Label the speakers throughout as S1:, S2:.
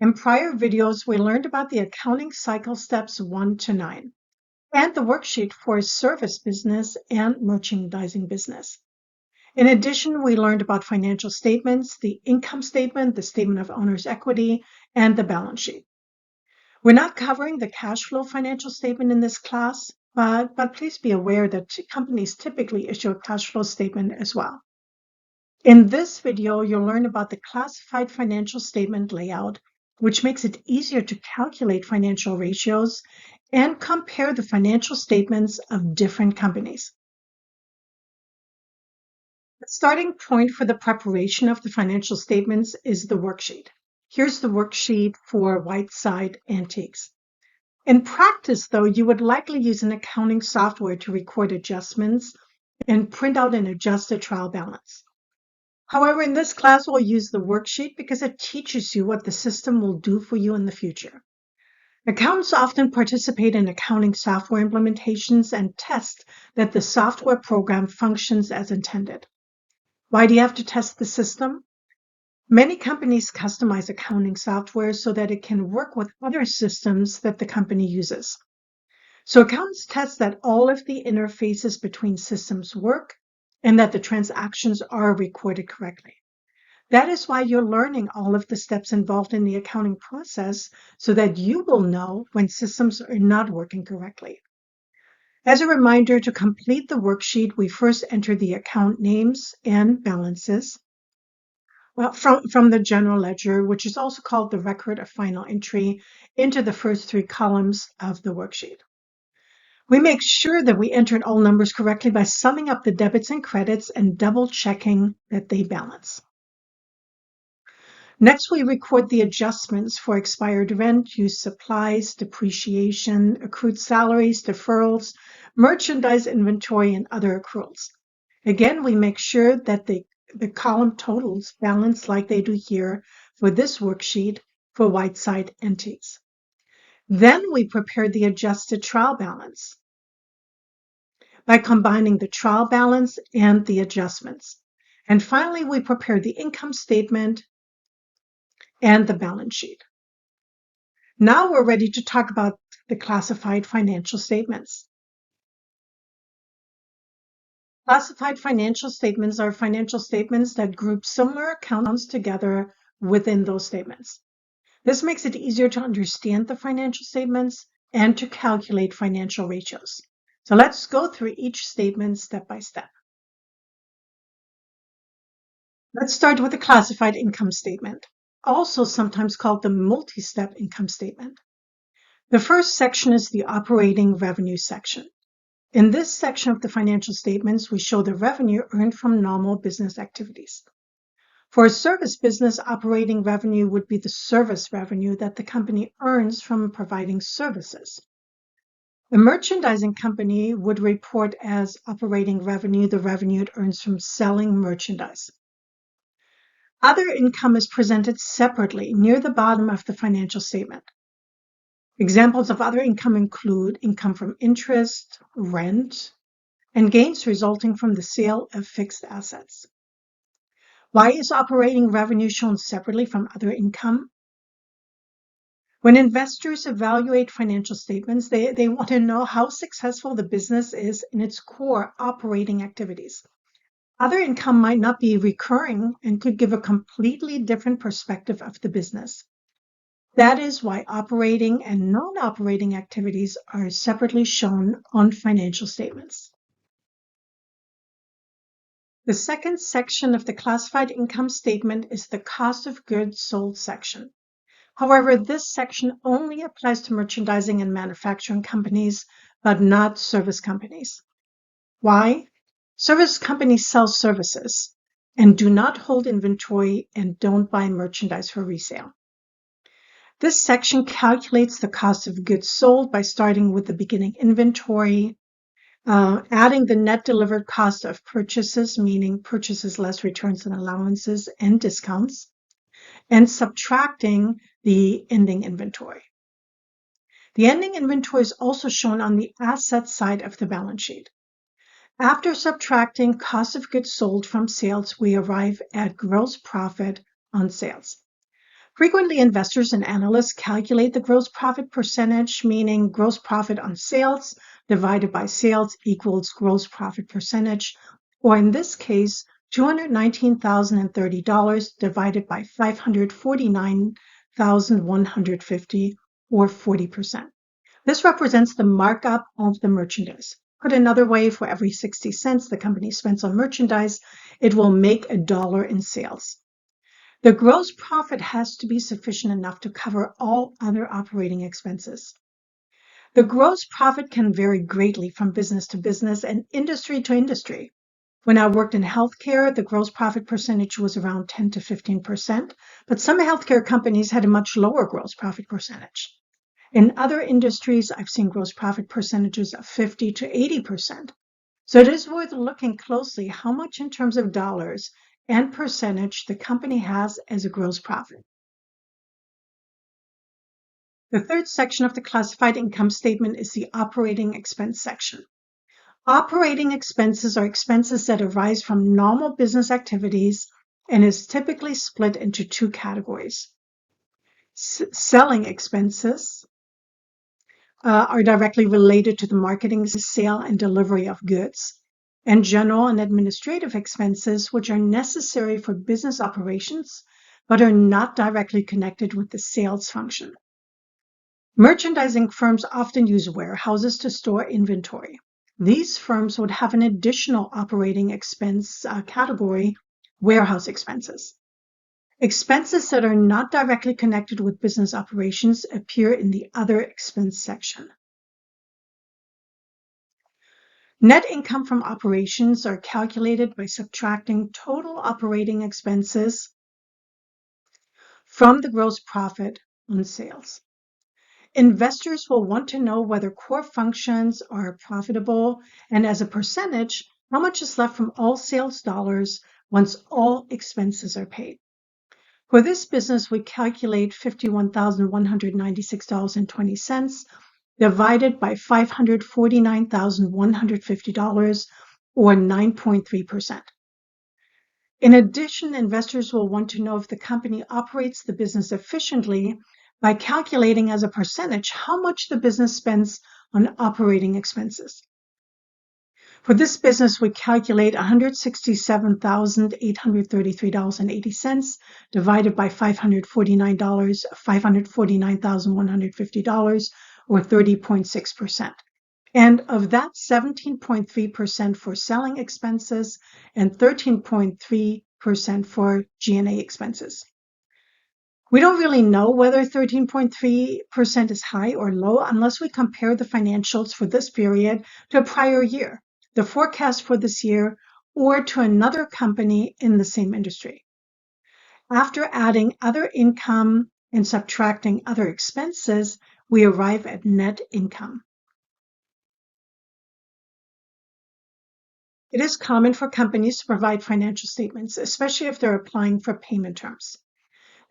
S1: In prior videos, we learned about the accounting cycle steps 1 to 9 and the worksheet for service business and merchandising business. In addition, we learned about financial statements, the income statement, the statement of owner's equity, and the balance sheet. We're not covering the cash flow financial statement in this class, but please be aware that companies typically issue a cash flow statement as well. In this video, you'll learn about the classified financial statement layout, which makes it easier to calculate financial ratios and compare the financial statements of different companies. The starting point for the preparation of the financial statements is the worksheet. Here's the worksheet for Whiteside Antiques. In practice, though, you would likely use an accounting software to record adjustments and print out an adjusted trial balance. However, in this class, we'll use the worksheet because it teaches you what the system will do for you in the future. Accountants often participate in accounting software implementations and test that the software program functions as intended. Why do you have to test the system? Many companies customize accounting software so that it can work with other systems that the company uses. So accountants test that all of the interfaces between systems work and that the transactions are recorded correctly. That is why you're learning all of the steps involved in the accounting process so that you will know when systems are not working correctly. As a reminder, to complete the worksheet, we first enter the account names and balances from the general ledger, which is also called the record of final entry, into the first 3 columns of the worksheet. We make sure that we entered all numbers correctly by summing up the debits and credits and double checking that they balance. Next, we record the adjustments for expired rent, used supplies, depreciation, accrued salaries, deferrals, merchandise inventory, and other accruals. Again, we make sure that the column totals balance like they do here for this worksheet for Whiteside Antiques. Then we prepare the adjusted trial balance by combining the trial balance and the adjustments. And finally, we prepare the income statement and the balance sheet. Now we're ready to talk about the classified financial statements. Classified financial statements are financial statements that group similar accounts together within those statements. This makes it easier to understand the financial statements and to calculate financial ratios. So let's go through each statement step by step. Let's start with the classified income statement, also sometimes called the multi-step income statement. The first section is the operating revenue section. In this section of the financial statements, we show the revenue earned from normal business activities. For a service business, operating revenue would be the service revenue that the company earns from providing services. A merchandising company would report as operating revenue the revenue it earns from selling merchandise. Other income is presented separately near the bottom of the financial statement. Examples of other income include income from interest, rent, and gains resulting from the sale of fixed assets. Why is operating revenue shown separately from other income? When investors evaluate financial statements, they want to know how successful the business is in its core operating activities. Other income might not be recurring and could give a completely different perspective of the business. That is why operating and non-operating activities are separately shown on financial statements. The second section of the classified income statement is the cost of goods sold section. However, this section only applies to merchandising and manufacturing companies, but not service companies. Why? Service companies sell services and do not hold inventory and don't buy merchandise for resale. This section calculates the cost of goods sold by starting with the beginning inventory, adding the net delivered cost of purchases, meaning purchases less returns and allowances and discounts, and subtracting the ending inventory. The ending inventory is also shown on the asset side of the balance sheet. After subtracting cost of goods sold from sales, we arrive at gross profit on sales. Frequently, investors and analysts calculate the gross profit percentage, meaning gross profit on sales divided by sales equals gross profit percentage, or in this case, $219,030 divided by $549,150, or 40%. This represents the markup of the merchandise. Put another way, for every 60 cents the company spends on merchandise, it will make $1 in sales. The gross profit has to be sufficient enough to cover all other operating expenses. The gross profit can vary greatly from business to business and industry to industry. When I worked in healthcare, the gross profit percentage was around 10 to 15%, but some healthcare companies had a much lower gross profit percentage. In other industries, I've seen gross profit percentages of 50 to 80%. So it is worth looking closely how much in terms of dollars and percentage the company has as a gross profit. The third section of the classified income statement is the operating expense section. Operating expenses are expenses that arise from normal business activities and is typically split into two categories. Selling expenses are directly related to the marketing, sale, and delivery of goods, and general and administrative expenses, which are necessary for business operations, but are not directly connected with the sales function. Merchandising firms often use warehouses to store inventory. These firms would have an additional operating expense category, warehouse expenses. Expenses that are not directly connected with business operations appear in the other expense section. Net income from operations are calculated by subtracting total operating expenses from the gross profit on sales. Investors will want to know whether core functions are profitable and, as a percentage, how much is left from all sales dollars once all expenses are paid. For this business, we calculate $51,196.20 divided by $549,150, or 9.3%. In addition, investors will want to know if the company operates the business efficiently by calculating as a percentage how much the business spends on operating expenses. For this business, we calculate $167,833.80 divided by $549,150, or 30.6%. And of that, 17.3% for selling expenses and 13.3% for G&A expenses. We don't really know whether 13.3% is high or low unless we compare the financials for this period to a prior year, the forecast for this year, or to another company in the same industry. After adding other income and subtracting other expenses, we arrive at net income. It is common for companies to provide financial statements, especially if they're applying for payment terms.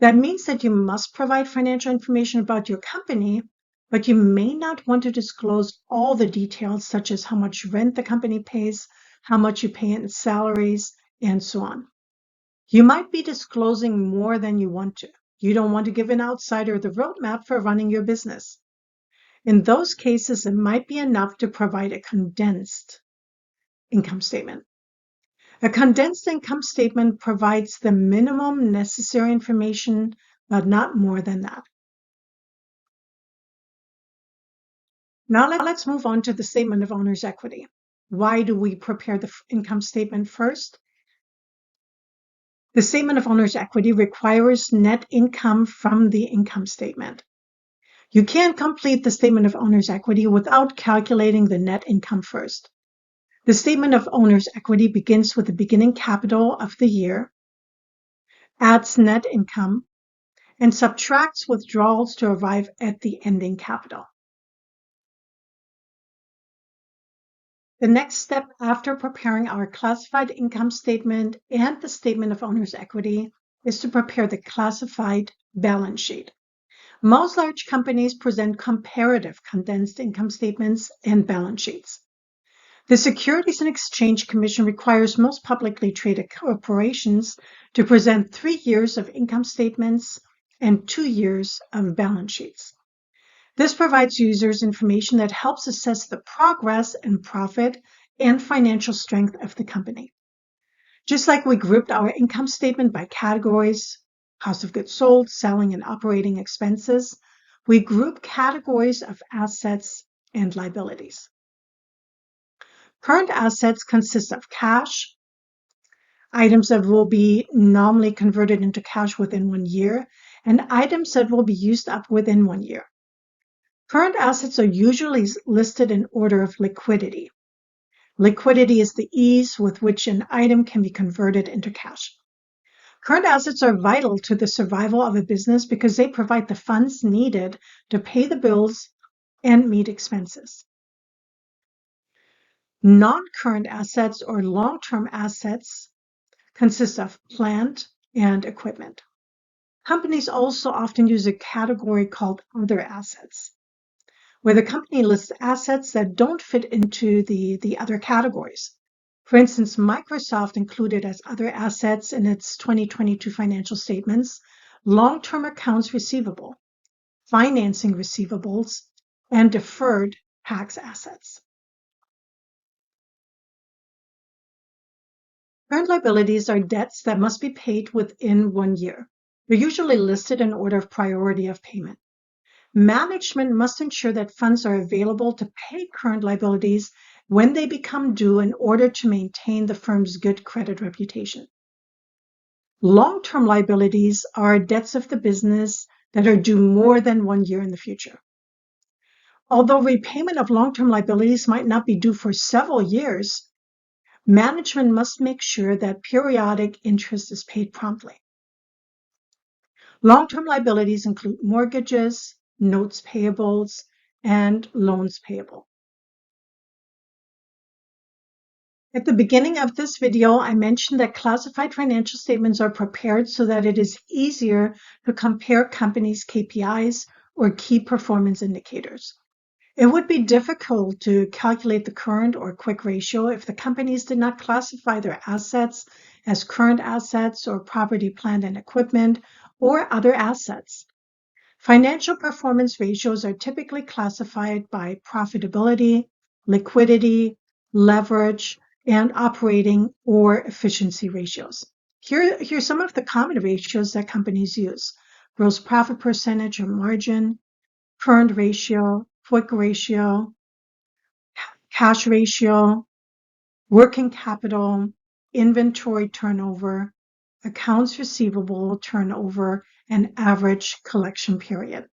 S1: That means that you must provide financial information about your company, but you may not want to disclose all the details, such as how much rent the company pays, how much you pay in salaries, and so on. You might be disclosing more than you want to. You don't want to give an outsider the roadmap for running your business. In those cases, it might be enough to provide a condensed income statement. A condensed income statement provides the minimum necessary information, but not more than that. Now let's move on to the statement of owner's equity. Why do we prepare the income statement first? The statement of owner's equity requires net income from the income statement. You can't complete the statement of owner's equity without calculating the net income first. The statement of owner's equity begins with the beginning capital of the year, adds net income, and subtracts withdrawals to arrive at the ending capital. The next step after preparing our classified income statement and the statement of owner's equity is to prepare the classified balance sheet. Most large companies present comparative condensed income statements and balance sheets. The Securities and Exchange Commission requires most publicly traded corporations to present 3 years of income statements and 2 years of balance sheets. This provides users information that helps assess the progress and profit and financial strength of the company. Just like we grouped our income statement by categories, cost of goods sold, selling, and operating expenses, we group categories of assets and liabilities. Current assets consist of cash, items that will be nominally converted into cash within 1 year, and items that will be used up within 1 year. Current assets are usually listed in order of liquidity. Liquidity is the ease with which an item can be converted into cash. Current assets are vital to the survival of a business because they provide the funds needed to pay the bills and meet expenses. Non-current assets or long-term assets consist of plant and equipment. Companies also often use a category called other assets, where the company lists assets that don't fit into the other categories. For instance, Microsoft included as other assets in its 2022 financial statements long-term accounts receivable, financing receivables, and deferred tax assets. Current liabilities are debts that must be paid within 1 year. They're usually listed in order of priority of payment. Management must ensure that funds are available to pay current liabilities when they become due in order to maintain the firm's good credit reputation. Long-term liabilities are debts of the business that are due more than 1 year in the future. Although repayment of long-term liabilities might not be due for several years, management must make sure that periodic interest is paid promptly. Long-term liabilities include mortgages, notes payables, and loans payable. At the beginning of this video, I mentioned that classified financial statements are prepared so that it is easier to compare companies' KPIs or key performance indicators. It would be difficult to calculate the current or quick ratio if the companies did not classify their assets as current assets or property, plant, and equipment or other assets. Financial performance ratios are typically classified by profitability, liquidity, leverage, and operating or efficiency ratios. Here's some of the common ratios that companies use: gross profit percentage or margin, current ratio, quick ratio, cash ratio, working capital, inventory turnover, accounts receivable turnover, and average collection period.